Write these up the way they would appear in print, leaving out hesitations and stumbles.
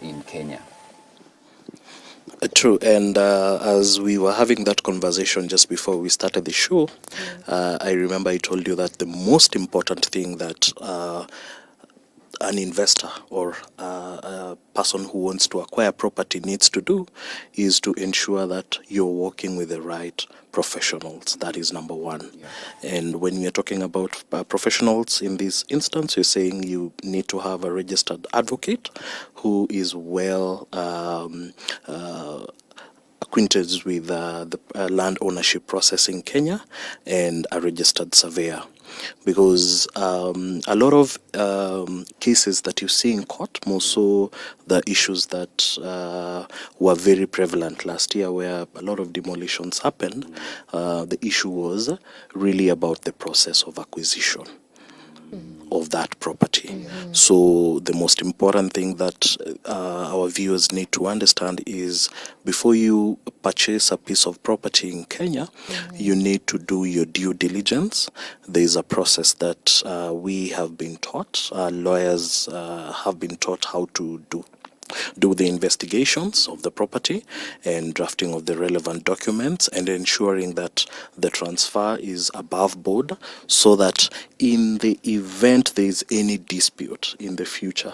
in Kenya. True, and as we were having that conversation just before we started the show, I remember I told you that the most important thing that an investor or a person who wants to acquire property needs to do is to ensure that you're working with the right professionals. That is number one. Yeah. And when we're talking about professionals in this instance, you're saying you need to have a registered advocate who is well acquainted with the land ownership process in Kenya, and a registered surveyor. Because a lot of cases that you see in court, more so the issues that were very prevalent last year, where a lot of demolitions happened, the issue was really about the process of acquisition of that property. So the most important thing that our viewers need to understand is, before you purchase a piece of property in Kenya, you need to do your due diligence. There is a process that we have been taught, lawyers have been taught how to do the investigations of the property and drafting of the relevant documents, and ensuring that the transfer is above board, so that in the event there is any dispute in the future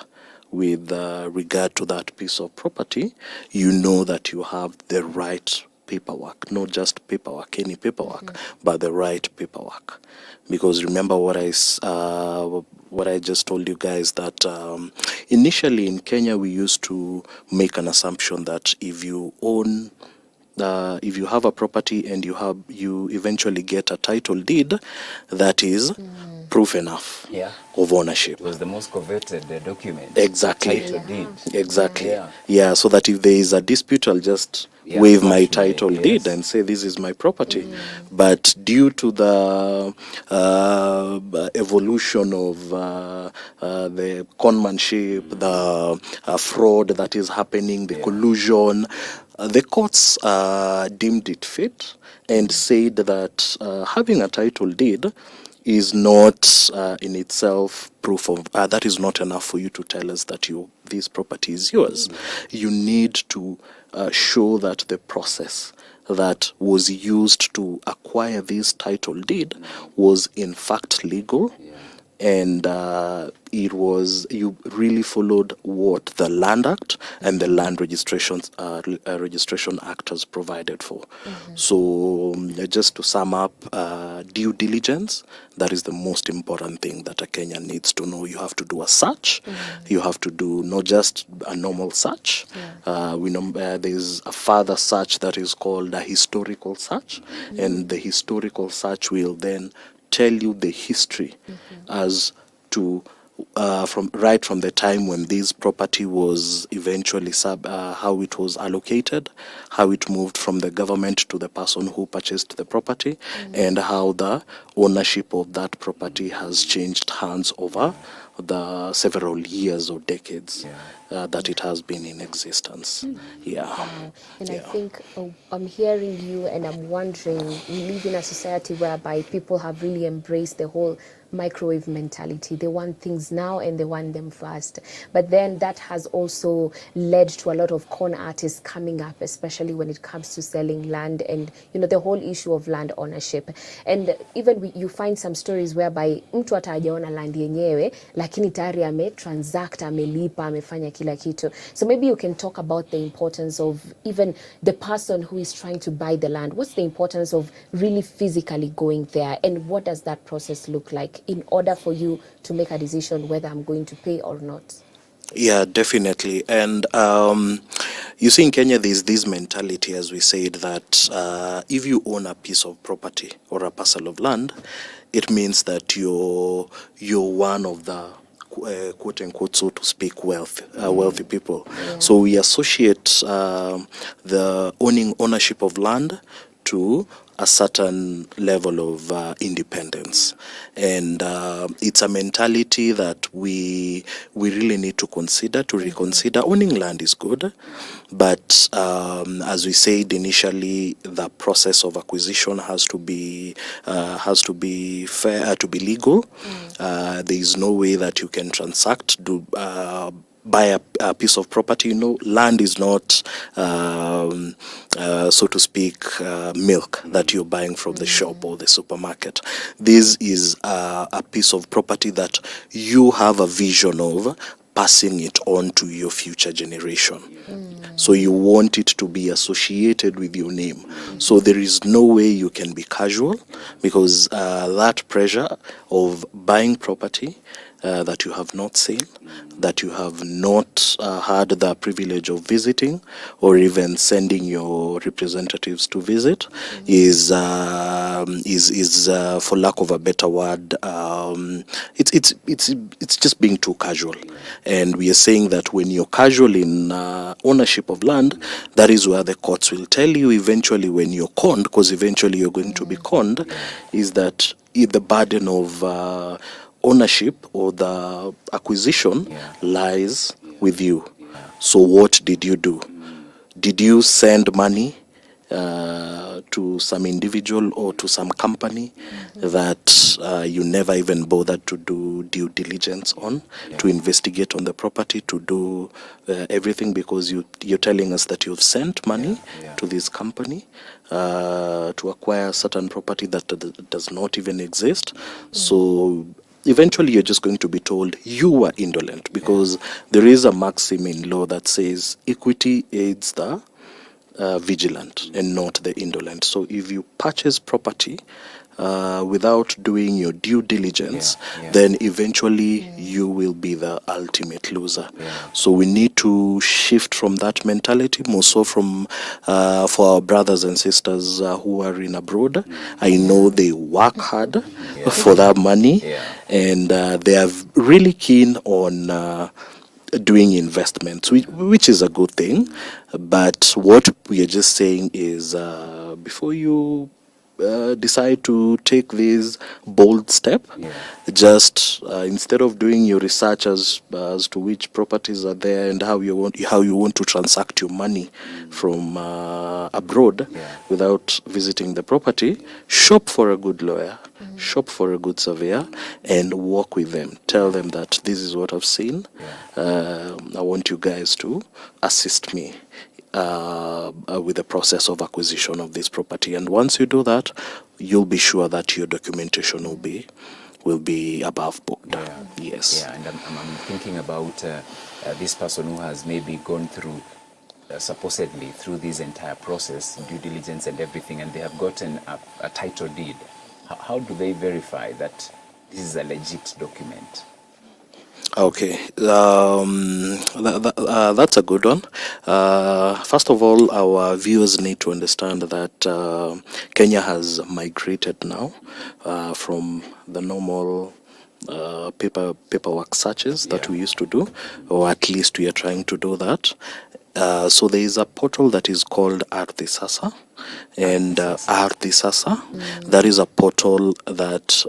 with regard to that piece of property, you know that you have the right paperwork, not just paperwork, any paperwork, but the right paperwork. Because remember what I just told you guys, that initially in Kenya we used to make an assumption that if you own if you have a property and you eventually get a title deed, that is proof enough of ownership. It was the most coveted document. Exactly. Title deed. Exactly. Yeah, so that if there is a dispute, I'll just wave my title deed and say this is my property. But due to the evolution of the conmanship, the fraud that is happening, the collusion, the courts deemed it fit and said that having a title deed is not in itself proof of that is not enough for you to tell us that this property is yours. You need to show that the process that was used to acquire this title deed was in fact legal, and you really followed what the Land Act and the Land Registration Act has provided for. So just to sum up, due diligence, that is the most important thing that a Kenyan needs to know. You have to do a search. You have to do not just a normal search. We know there's a further search that is called a historical search, and the historical search will then tell you the history as to from the time when this property was eventually how it was allocated, how it moved from the government to the person who purchased the property, and how the ownership of that property has changed hands over the several years or decades that it has been in existence. And I think I'm hearing you and I'm wondering, we live in a society whereby people have really embraced the whole microwave mentality. They want things now and they want them fast. But then that has also led to a lot of con artists coming up, especially when it comes to selling land and, you know, the whole issue of land ownership. And even you find some stories whereby mtu hata hajaona land yenyewe, lakini tayari transact, amelipa, amefanya kila kitu. So maybe you can talk about the importance of even the person who is trying to buy the land. What's the importance of really physically going there, and what does that process look like in order for you to make a decision whether I'm going to pay or not? Yeah, definitely. And you see, in Kenya, there's this mentality, as we said, that if you own a piece of property or a parcel of land, it means that you're one of the quote unquote, so to speak, wealthy people. So we associate the ownership of land to a certain level of independence, and it's a mentality that we really need to reconsider. Owning land is good, but as we said initially, the process of acquisition has to be fair, to be legal. There is no way that you can transact buy a piece of property, land is not, so to speak, milk that you're buying from the shop or the supermarket. This is a piece of property that you have a vision of passing it on to your future generation. So you want it to be associated with your name. So there is no way you can be casual, because that pressure of buying property that you have not seen, that you have not had the privilege of visiting or even sending your representatives to visit is for lack of a better word, it's just being too casual. And we are saying that when you're casual in ownership of land, that is where the courts will tell you eventually, when you're conned, because eventually you're going to be conned, is that the burden of ownership or the acquisition lies with you. So what did you do? Did you send money to some individual or to some company that you never even bothered to do due diligence on, to investigate on the property, to do everything, because you're telling us that you've sent money to this company to acquire certain property that does not even exist? So eventually you're just going to be told you were indolent, because there is a maxim in law that says equity aids the vigilant and not the indolent. So if you purchase property without doing your due diligence, then eventually you will be the ultimate loser. So we need to shift from that mentality, more so from for our brothers and sisters who are in abroad. I know they work hard for that money, and they are really keen on doing investments, which is a good thing. But what we are just saying is, before you decide to take this bold step, just instead of doing your research as to which properties are there and how you want to transact your money from abroad without visiting the property, shop for a good lawyer, shop for a good surveyor, and work with them. Tell them that this is what I've seen. I want you guys to assist me with the process of acquisition of this property. And once you do that, you'll be sure that your documentation will be above board. Yes. And I'm thinking about this person who has maybe gone through supposedly through this entire process, due diligence and everything, and they have gotten a title deed. How do they verify that this is a legit document? Okay, that's a good one. First of all, our viewers need to understand that Kenya has migrated now from the normal paperwork searches that we used to do, or at least we are trying to do that. So there is a portal that is called Ardhi Sasa, and Ardhi Sasa, that is a portal that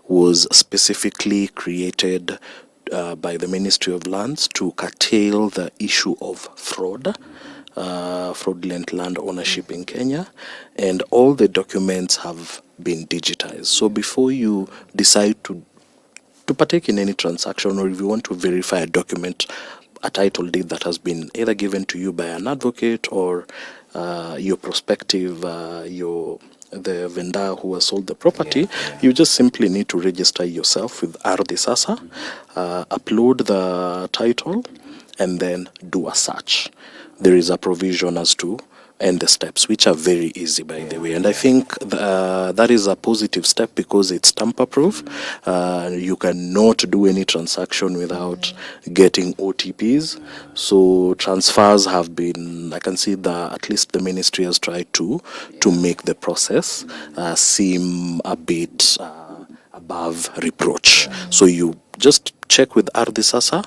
was specifically created by the Ministry of Lands to curtail the issue of fraudulent land ownership in Kenya, and all the documents have been digitized. So before you decide to partake in any transaction, or if you want to verify a document, a title deed that has been either given to you by an advocate or your prospective, the vendor who has sold the property, you just simply need to register yourself with Ardhi Sasa, upload the title, and then do a search. There is a provision as to and the steps, which are very easy, by the way. And I think that is a positive step, because it's tamper-proof. You cannot do any transaction without getting OTPs. So transfers have been, I can see that at least the ministry has tried to make the process seem a bit above reproach. So you just check with Ardhi Sasa,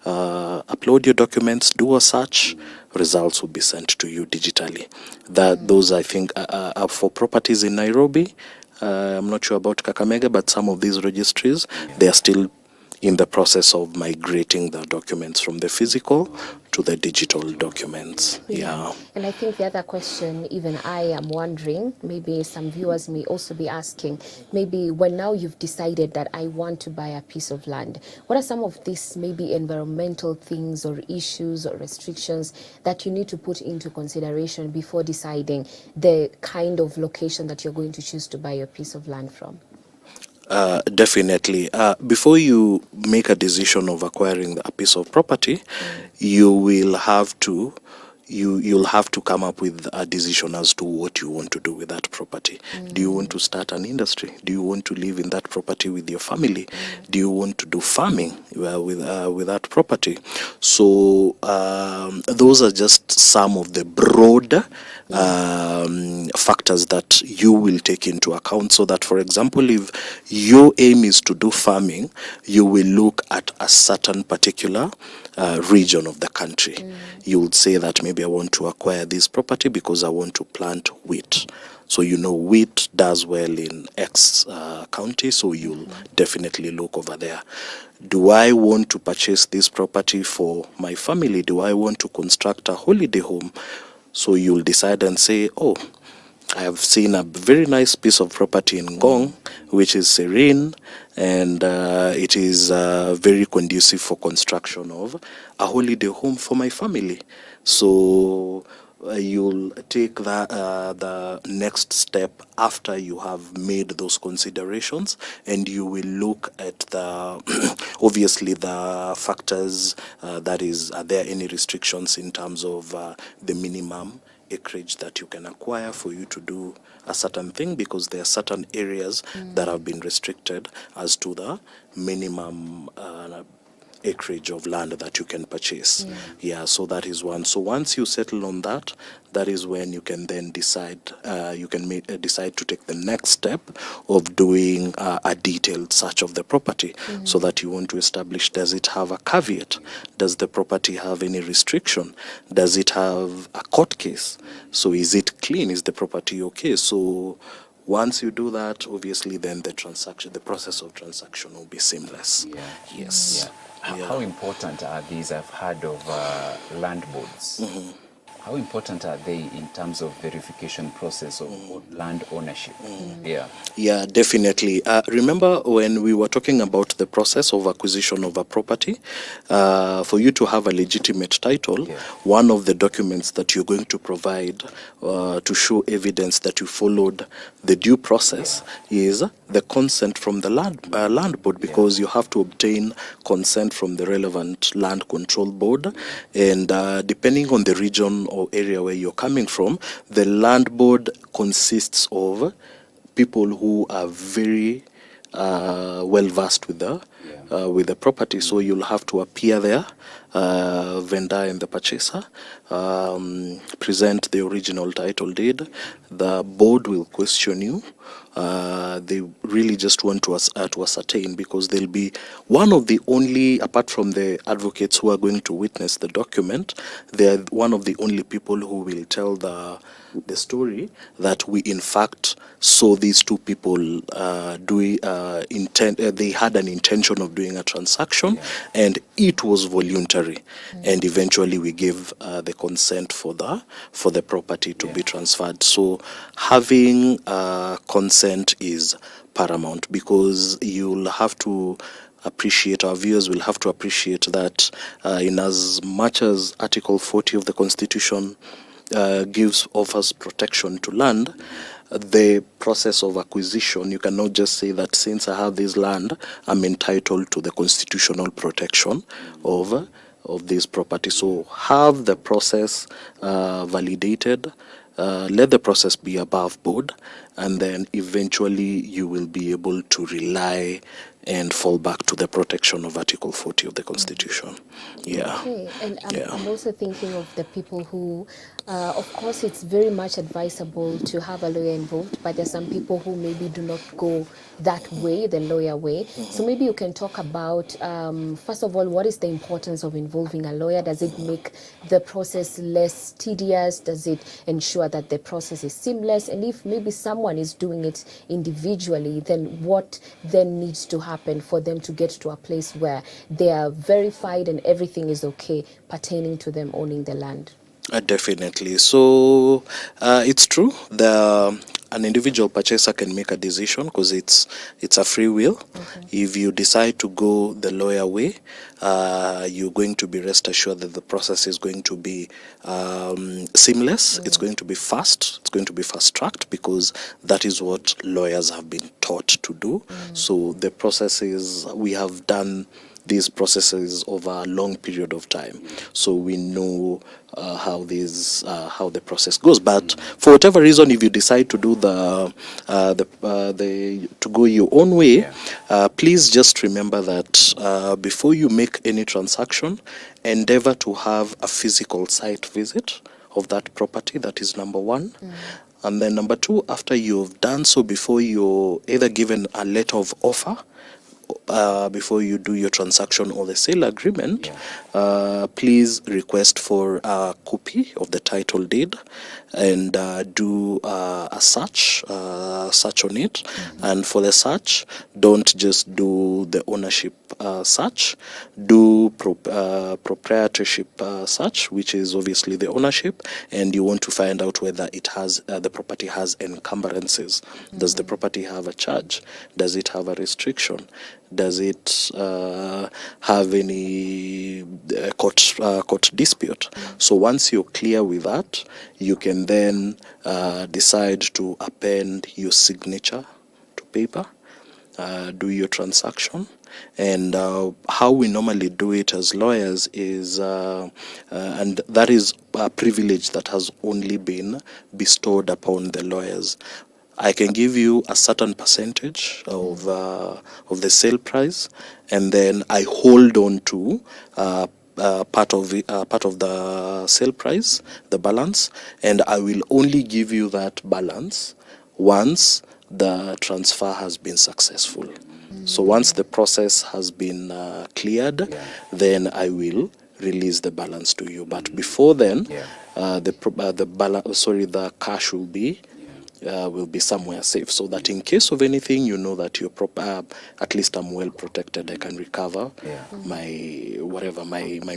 upload your documents, do a search, results will be sent to you digitally. Those, I think, are for properties in Nairobi. I'm not sure about Kakamega, but some of these registries, they are still in the process of migrating the documents from the physical to the digital documents. Yeah. And I think the other question, even I am wondering, maybe some viewers may also be asking, maybe when now you've decided that I want to buy a piece of land, what are some of these maybe environmental things or issues or restrictions that you need to put into consideration before deciding the kind of location that you're going to choose to buy your piece of land from? Definitely. Before you make a decision of acquiring a piece of property, you will have to you'll have to come up with a decision as to what you want to do with that property. Do you want to start an industry? Do you want to live in that property with your family? Do you want to do farming with that property? So those are just some of the broad factors that you will take into account, so that, for example, if your aim is to do farming, you will look at a certain particular region of the country. You would say that maybe I want to acquire this property because I want to plant wheat. So you know wheat does well in X county, so you'll definitely look over there. Do I want to purchase this property for my family? Do I want to construct a holiday home? So you'll decide and say, oh, I have seen a very nice piece of property in Ngong, which is serene, and it is very conducive for construction of a holiday home for my family. So you'll take the next step after you have made those considerations, and you will look at the obviously the factors, that is, are there any restrictions in terms of the minimum acreage that you can acquire for you to do a certain thing, because there are certain areas that have been restricted as to the minimum acreage of land that you can purchase. Yeah, so that is one. So once you settle on that, that is when you can then decide, decide to take the next step of doing a detailed search of the property, so that you want to establish, does it have a caveat? Does the property have any restriction? Does it have a court case? So is it clean? Is the property okay? So once you do that, obviously then the process of transaction will be seamless. Yeah. Yes. How important are these? I've heard of land boards. How important are they in terms of verification process of land ownership? Yeah, definitely. Remember when we were talking about the process of acquisition of a property, for you to have a legitimate title, one of the documents that you're going to provide to show evidence that you followed the due process is the consent from the land board, because you have to obtain consent from the relevant land control board, and depending on the region or area where you're coming from, the land board consists of people who are very well versed with the property. So you'll have to appear there, vendor and the purchaser, present the original title deed. The board will question you. They really just want to ascertain, because they'll be one of the only, apart from the advocates who are going to witness the document, they're one of the only people who will tell the story that we in fact saw these two people they had an intention of doing a transaction, and it was voluntary, and eventually we gave the consent for the property to be transferred. So having consent is paramount, because you'll have to appreciate, our viewers will have to appreciate that in as much as Article 40 of the Constitution offers protection to land, the process of acquisition, you cannot just say that since I have this land, I'm entitled to the constitutional protection of this property. So have the process validated, let the process be above board, and then eventually you will be able to rely and fall back to the protection of Article 40 of the Constitution. Yeah. Okay, and I'm also thinking of the people who, of course, it's very much advisable to have a lawyer involved, but there's some people who maybe do not go that way, the lawyer way. So maybe you can talk about, first of all, what is the importance of involving a lawyer? Does it make the process less tedious? Does it ensure that the process is seamless? And if maybe someone is doing it individually, then what then needs to happen for them to get to a place where they are verified and everything is okay pertaining to them owning the land? Definitely. So it's true. An individual purchaser can make a decision because it's a free will. If you decide to go the lawyer way, you're going to be rest assured that the process is going to be seamless. It's going to be fast. It's going to be fast tracked because that is what lawyers have been taught to do. So the process is, we have done these processes over a long period of time, so we know how the process goes. But for whatever reason, if you decide to do to go your own way, please just remember that before you make any transaction, endeavor to have a physical site visit of that property. That is number one. And then number two, after you've done so, before you're either given a letter of offer, before you do your transaction or the sale agreement, please request for a copy of the title deed and do a search on it. And for the search, don't just do the ownership search, do proprietorship search, which is obviously the ownership, and you want to find out whether it has the property has encumbrances. Does the property have a charge? Does it have a restriction? Does it have any court dispute? So once you're clear with that, you can then decide to append your signature to paper, do your transaction. And how we normally do it as lawyers is, and that is a privilege that has only been bestowed upon the lawyers. I can give you a certain percentage of the sale price, and then I hold on to part of the sale price, the balance, and I will only give you that balance once the transfer has been successful. So once the process has been cleared, then I will release the balance to you. But before then, the cash will be somewhere safe, so that in case of anything, you know that you're at least I'm well protected. I can recover my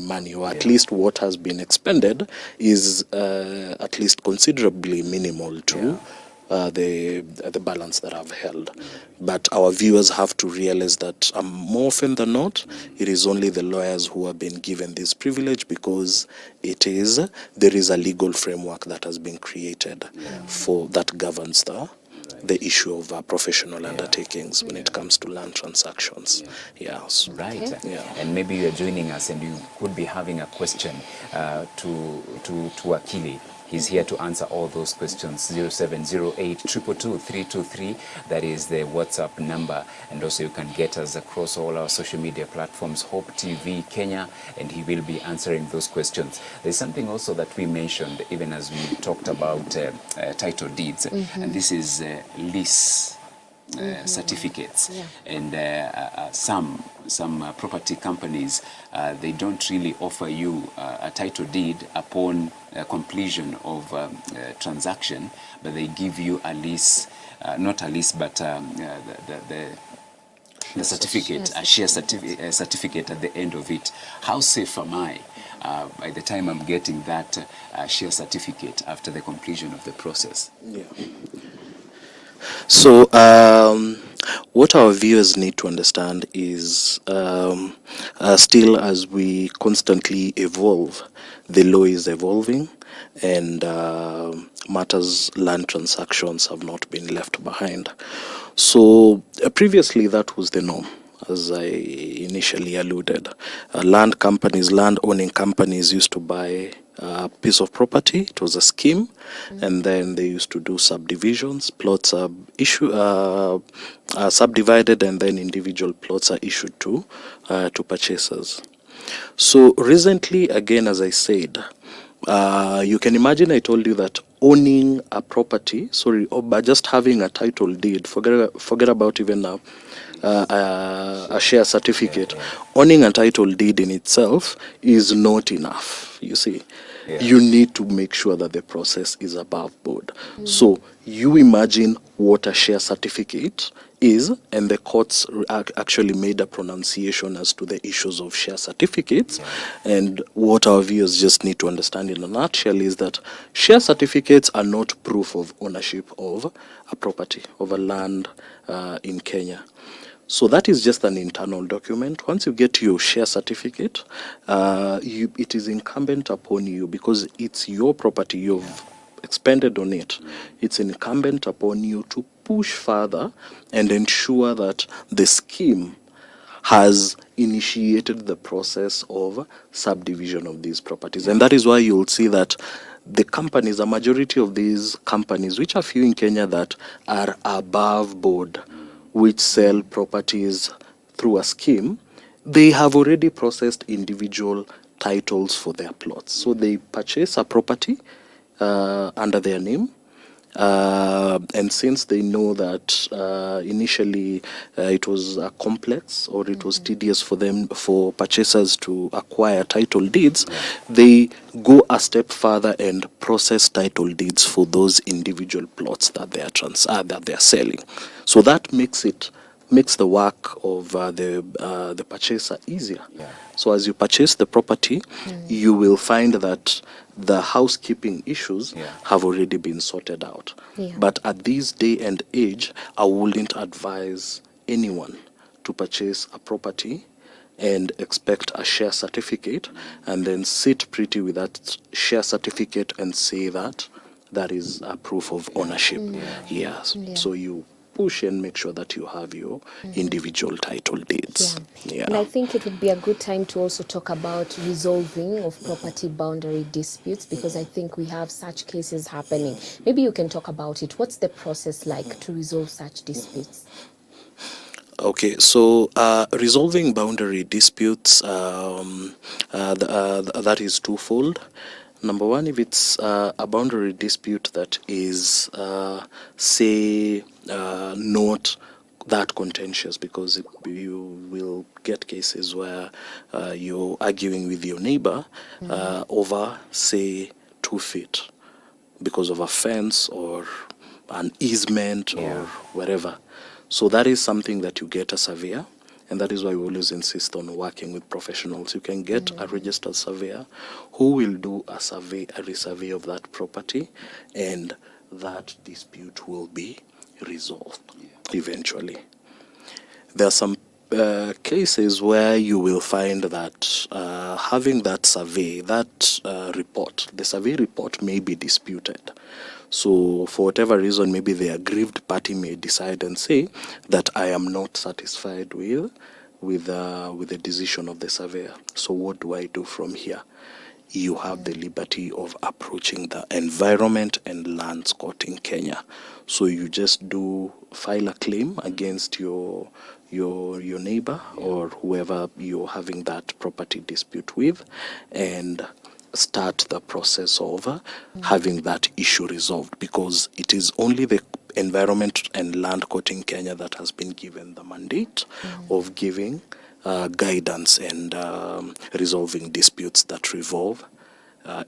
money, or at least what has been expended is at least considerably minimal to the balance that I've held. But our viewers have to realize that more often than not, it is only the lawyers who have been given this privilege, because there is a legal framework that has been created for that governs the issue of professional undertakings when it comes to land transactions. Right. And maybe you're joining us and you could be having a question to Wakili. He's here to answer all those questions. 0708 222 323. That is the WhatsApp number. And also you can get us across all our social media platforms, Hope TV Kenya, and he will be answering those questions. There's something also that we mentioned, even as we talked about title deeds, and this is lease certificates. And some property companies, they don't really offer you a title deed upon completion of transaction, but they give you a lease, not a lease, but the certificate, a share certificate at the end of it. How safe am I by the time I'm getting that share certificate after the completion of the process? So what our viewers need to understand is still, as we constantly evolve, the law is evolving, and land transactions have not been left behind. So previously that was the norm. As I initially alluded, land owning companies used to buy a piece of property. It was a scheme, and then they used to do subdivisions. Plots are subdivided, and then individual plots are issued to purchasers. So recently, again, as I said, you can imagine I told you that owning a property, or by just having a title deed, forget about even a share certificate. Owning a title deed in itself is not enough, you see. You need to make sure that the process is above board. So you imagine what a share certificate is, and the courts actually made a pronunciation as to the issues of share certificates. And what our viewers just need to understand in a nutshell is that share certificates are not proof of ownership of a property, of a land in Kenya. So that is just an internal document. Once you get your share certificate, it is incumbent upon you, because it's your property, you've expended on it. It's incumbent upon you to push further and ensure that the scheme has initiated the process of subdivision of these properties. And that is why you'll see that the companies, a majority of these companies, which are few in Kenya that are above board, which sell properties through a scheme, they have already processed individual titles for their plots. So they purchase a property under their name, and since they know that initially it was complex, or it was tedious for them, for purchasers to acquire title deeds, they go a step further and process title deeds for those individual plots that they are selling. So that makes the work of the purchaser easier. So as you purchase the property, you will find that the housekeeping issues have already been sorted out. But at this day and age, I wouldn't advise anyone to purchase a property and expect a share certificate and then sit pretty with that share certificate and say that that is a proof of ownership. Yes. So you push and make sure that you have your individual title deeds. And I think it would be a good time to also talk about resolving of property boundary disputes, because I think we have such cases happening. Maybe you can talk about it. What's the process like to resolve such disputes? Okay, so resolving boundary disputes, that is twofold. Number one, if it's a boundary dispute that is, say, not that contentious, because you will get cases where you're arguing with your neighbor over, say, 2 feet because of a fence or an easement or whatever. So that is something that you get a surveyor, and that is why we always insist on working with professionals. You can get a registered surveyor who will do a survey, a resurvey of that property, and that dispute will be resolved eventually. There are some cases where you will find that having that survey, that report, the survey report may be disputed. So for whatever reason, maybe the aggrieved party may decide and say that I am not satisfied with the decision of the surveyor. So what do I do from here? You have the liberty of approaching the Environment and Lands Court in Kenya. So you just file a claim against your neighbor or whoever you're having that property dispute with, and start the process of having that issue resolved, because it is only the Environment and Land Court in Kenya that has been given the mandate of giving guidance and resolving disputes that revolve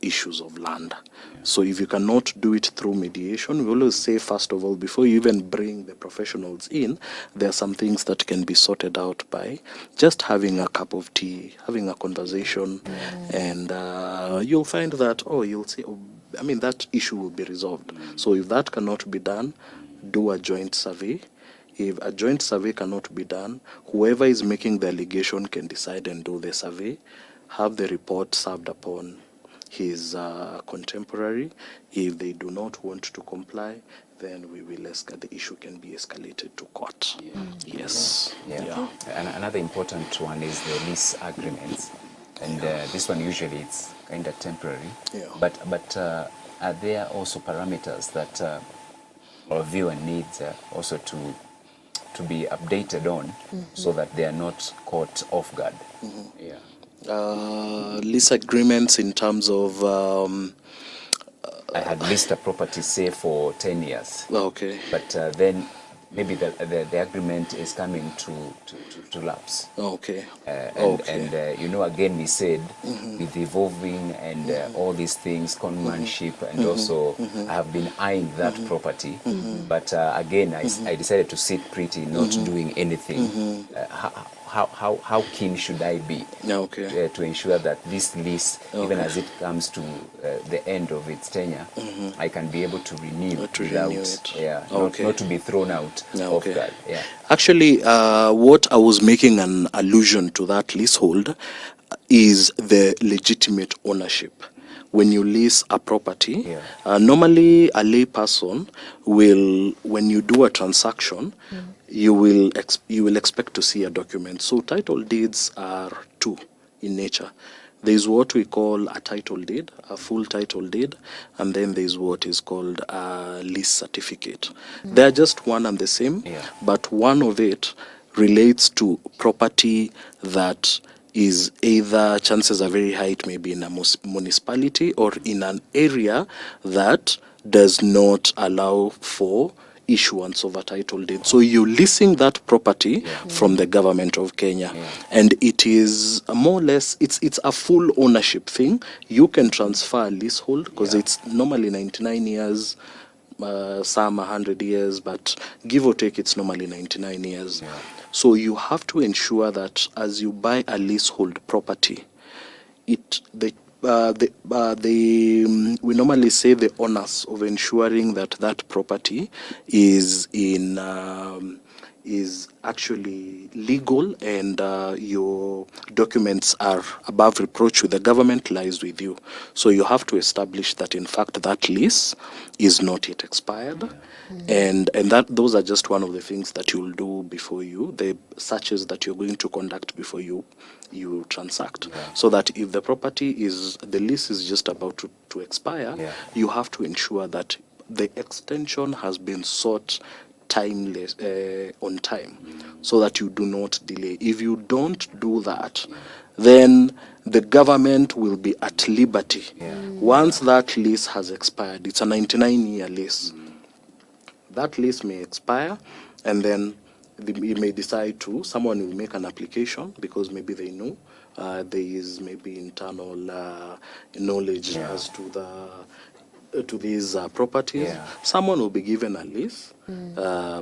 issues of land. So if you cannot do it through mediation, we always say, first of all, before you even bring the professionals in, there are some things that can be sorted out by just having a cup of tea, having a conversation, and you'll find that, you'll see, that issue will be resolved. So if that cannot be done, do a joint survey. If a joint survey cannot be done, whoever is making the allegation can decide and do the survey, have the report served upon his contemporary. If they do not want to comply, then the issue can be escalated to court. Yes. And another important one is the lease agreements, and this one usually it's kind of temporary. But are there also parameters that our viewer needs also to be updated on, so that they are not caught off guard? Lease agreements in terms of I had leased a property, say, for 10 years. Okay. But then maybe the agreement is coming to lapse. Okay. Again, we said with evolving and all these things, conmanship, and also I have been eyeing that property, but again, I decided to sit pretty, not doing anything. How keen should I be to ensure that this lease, even as it comes to the end of its tenure, I can be able to renew not to be thrown out of that. Yeah. Actually, what I was making an allusion to that leasehold is the legitimate ownership. When you lease a property, normally a lay person will, when you do a transaction, you will expect to see a document. So title deeds are two in nature. There is what we call a title deed, a full title deed, and then there is what is called a lease certificate. They are just one and the same, but one of it relates to property that is either, chances are very high, it may be in a municipality or in an area that does not allow for issuance of a title deed. So you're leasing that property from the government of Kenya, and it is more or less, it's a full ownership thing. You can transfer a leasehold because it's normally 99 years, some 100 years, but give or take, it's normally 99 years. So you have to ensure that as you buy a leasehold property, we normally say the onus of ensuring that that property is actually legal and your documents are above reproach with the government lies with you. So you have to establish that in fact that lease is not yet expired. And that those are just one of the things that you'll do before the searches that you're going to conduct before you transact. So that if the the lease is just about to expire, you have to ensure that the extension has been sought on time, so that you do not delay. If you don't do that, then the government will be at liberty. Once that lease has expired, it's a 99-year lease. That lease may expire, and then you may decide someone will make an application because maybe they know there is maybe internal knowledge as to these properties. Someone will be given a lease,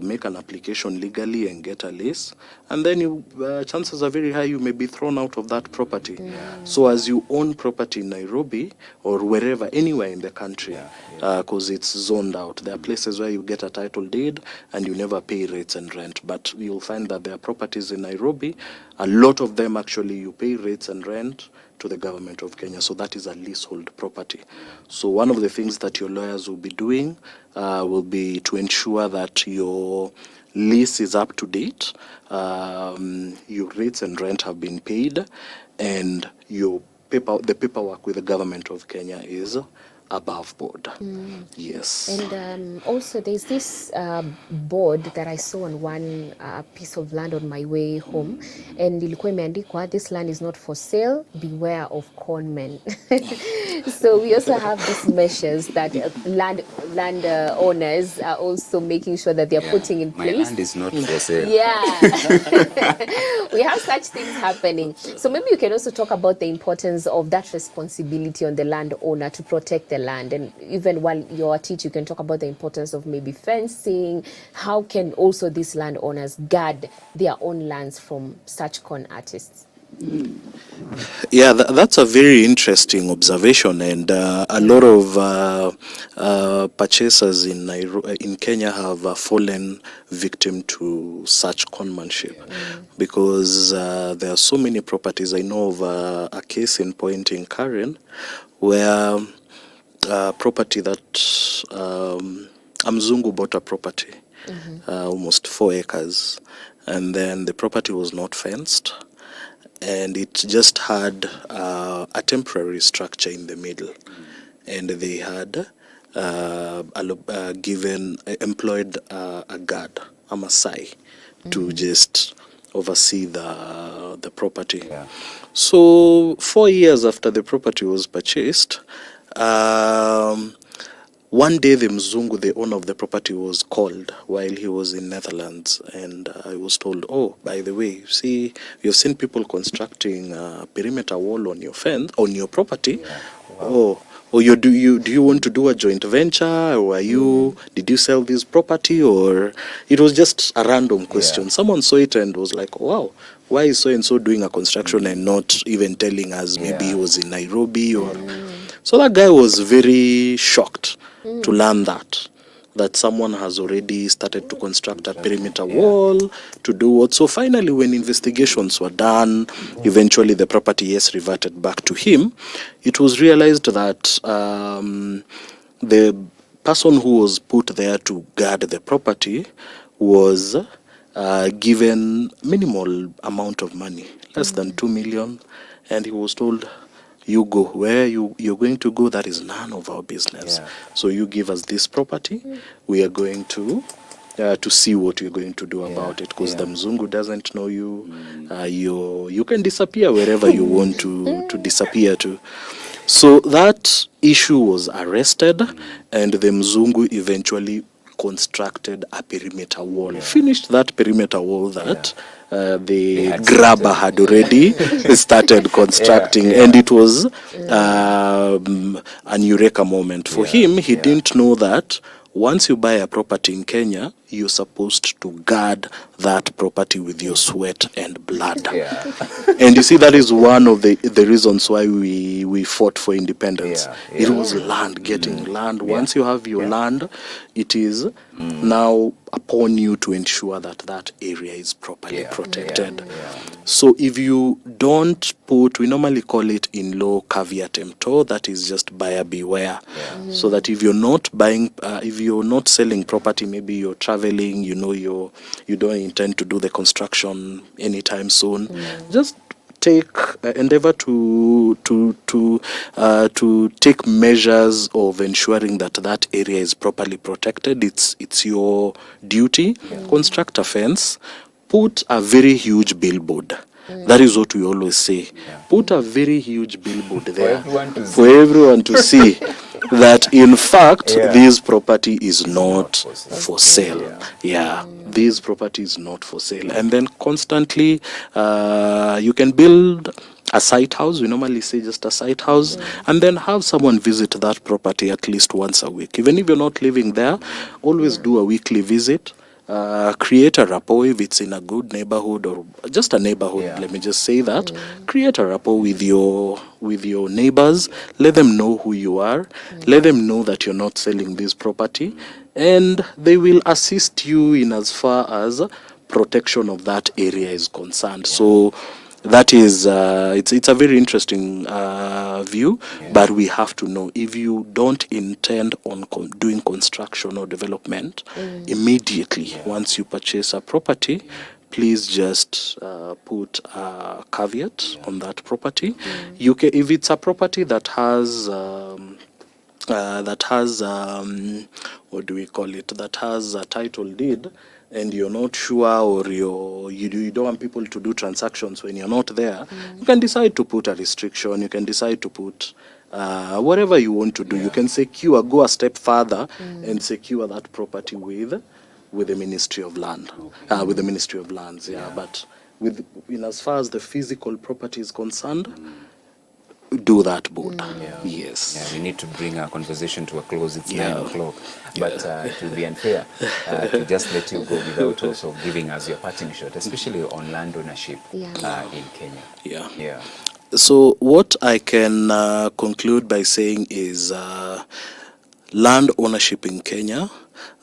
make an application legally and get a lease, and then chances are very high you may be thrown out of that property. So as you own property in Nairobi or wherever, anywhere in the country, because it's zoned out, there are places where you get a title deed and you never pay rates and rent, but you'll find that there are properties in Nairobi, a lot of them actually you pay rates and rent to the government of Kenya. So that is a leasehold property. So one of the things that your lawyers will be doing will be to ensure that your lease is up to date, your rates and rent have been paid, and the paperwork with the government of Kenya is above board. Yes. And also there's this board that I saw on one piece of land on my way home, and ilikuwa imeandikwa, this land is not for sale, beware of conmen. So we also have these measures that land owners are also making sure that they're putting in place. My land is not for sale. We have such things happening. So maybe you can also talk about the importance of that responsibility on the landowner to protect the land. And even while you're at it, you can talk about the importance of maybe fencing. How can also these landowners guard their own lands from such con artists? Yeah, that's a very interesting observation, and a lot of purchasers in Kenya have fallen victim to such conmanship, because there are so many properties. I know of a case in point in Karen where property that Mzungu bought a property, almost 4 acres, and then the property was not fenced, and it just had a temporary structure in the middle, and they had employed a guard, a Maasai, to just oversee the property. So 4 years after the property was purchased, One day, the Mzungu, the owner of the property, was called while he was in Netherlands, and I was told, "Oh, by the way, see, you've seen people constructing a perimeter wall on your fence, on your property. Yeah. Oh, or do you want to do a joint venture, or did you sell this property?" Or it was just a random question. Yeah. Someone saw it and was like, "Wow, why is so and so doing a construction and not even telling us? Maybe he Yeah. was in Nairobi or." So that guy was very shocked to learn that someone has already started to construct a perimeter wall to do what. So finally, when investigations were done, eventually the property, yes, reverted back to him. It was realized that the person who was put there to guard the property was given minimal amount of money, less than 2 million, and he was told, "You go where you're going to go, that is none of our business. Yeah. So you give us this property, we are going to see what you're going to do about it, because the Mzungu doesn't know you. You can disappear wherever you want to disappear to." So that issue was arrested, and the Mzungu eventually constructed a perimeter wall, finished that perimeter wall that the had grabber had already started constructing. And it was an eureka moment for him. He didn't know that once you buy a property in Kenya, you're supposed to guard that property with your sweat and blood. Yeah. And you see, that is one of the reasons why we fought for independence. Yeah. It was land, getting land. Once you have your land, it is now upon you to ensure that that area is properly protected. So if you don't put, we normally call it in law caveat emptor, that is just buyer beware. So that if you're not buying, if you're not selling property, maybe you're traveling, you don't intend to do the construction anytime soon, just take endeavor to take measures of ensuring that that area is properly protected. It's your duty. Construct a fence, put a very huge billboard. That is what we always say. Put a very huge billboard there for everyone to see that in fact this property is not for sale. This property is not for sale. And then constantly you can build a site house. We normally say just a site house, and then have someone visit that property at least once a week. Even if you're not living there, always do a weekly visit. Create a rapport if it's in a good neighborhood or just a neighborhood. Let me just say that. Create a rapport with your neighbors. Let them know who you are. Let them know that you're not selling this property, and they will assist you in as far as protection of that area is concerned. So that is it's a very interesting view, but we have to know, if you don't intend on doing construction or development immediately once you purchase a property, please just put a caveat on that property. You can, if it's a property that has what do we call it, that has a title deed, and you're not sure, or you don't want people to do transactions when you're not there, you can decide to put a restriction. You can decide to put whatever you want to do. You can go a step further and secure that property with the Ministry of Land, with the Ministry of Lands. But as far as the physical property is concerned, do that board. Yes. We need to bring our conversation to a close. It's 9 o'clock. But it will be unfair to just let you go without also giving us your parting shot, especially on land ownership in Kenya. So what I can conclude by saying is land ownership in Kenya,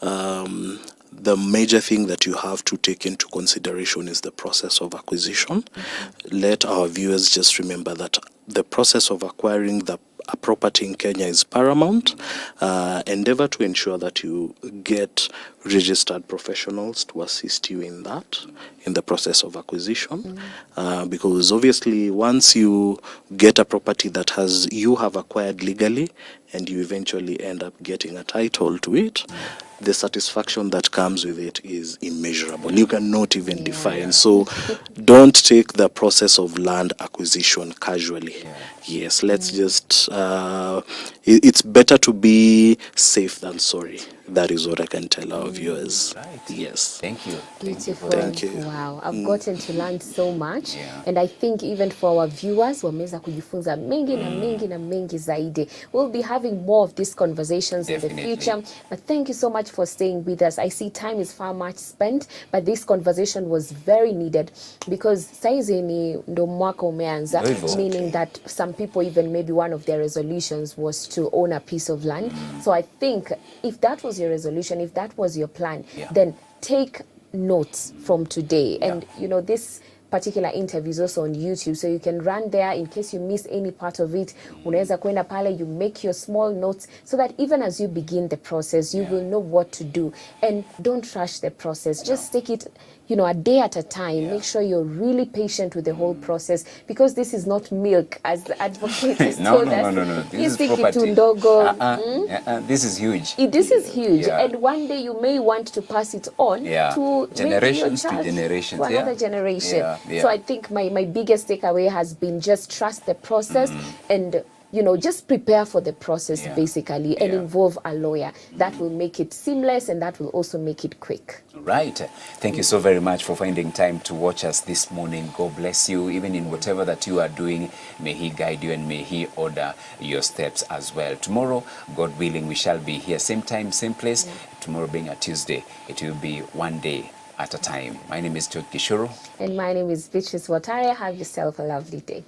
the major thing that you have to take into consideration is the process of acquisition. Let our viewers just remember that the process of acquiring a property in Kenya is paramount. Endeavor to ensure that you get registered professionals to assist you in the process of acquisition, because obviously once you get a property that you have acquired legally, and you eventually end up getting a title to it, the satisfaction that comes with it is immeasurable. You cannot even define. So don't take the process of land acquisition casually. Yes, let's just it's better to be safe than sorry. That is what I can tell our viewers. Right. Yes. Thank you. Beautiful. Thank you. Wow, I've gotten to learn so much. Yeah. And I think even for our viewers wameweza kujifunza mengi na mengi na mengi zaidi. We'll be having more of these conversations in the Definitely. future. But thank you so much for staying with us. I see time is far much spent, but this conversation was very needed because saizi ni ndo mwaka umeanza, Hivyo. meaning that some people even maybe one of their resolutions was to own a piece of land. So I think if that was your resolution, if that was your plan, Yeah. then take notes from today. And you know, this particular interview is also on YouTube, so you can run there in case you miss any part of it. Unaweza kwenda pale, you make your small notes so that even as you begin the process, you will know what to do. And don't rush the process. Just take it, you know, a day at a time. Make sure you're really patient with the whole process, because this is not milk, as the advocate has No, told no, us. no, no, no. This Hii is si kitu property. ndogo. This is huge. This is huge, Yeah. and one day you may want to pass it on Yeah. to maybe Generations your to child, generations, to another yeah. generation. Yeah, yeah. So I think my biggest takeaway has been just trust the process and, you know, just prepare for the process Yeah. basically, and Yeah. involve a lawyer. That will make it seamless, and that will also make it quick. Right. Thank you so very much for finding time to watch us this morning. God bless you. Even in whatever that you are doing, may He guide you and may He order your steps as well. Tomorrow, God willing, we shall be here. Same time, same place. Tomorrow being a Tuesday, it will be one day at a time. My name is Tok Kishoro. And my name is Beatrice Watare. Have yourself a lovely day.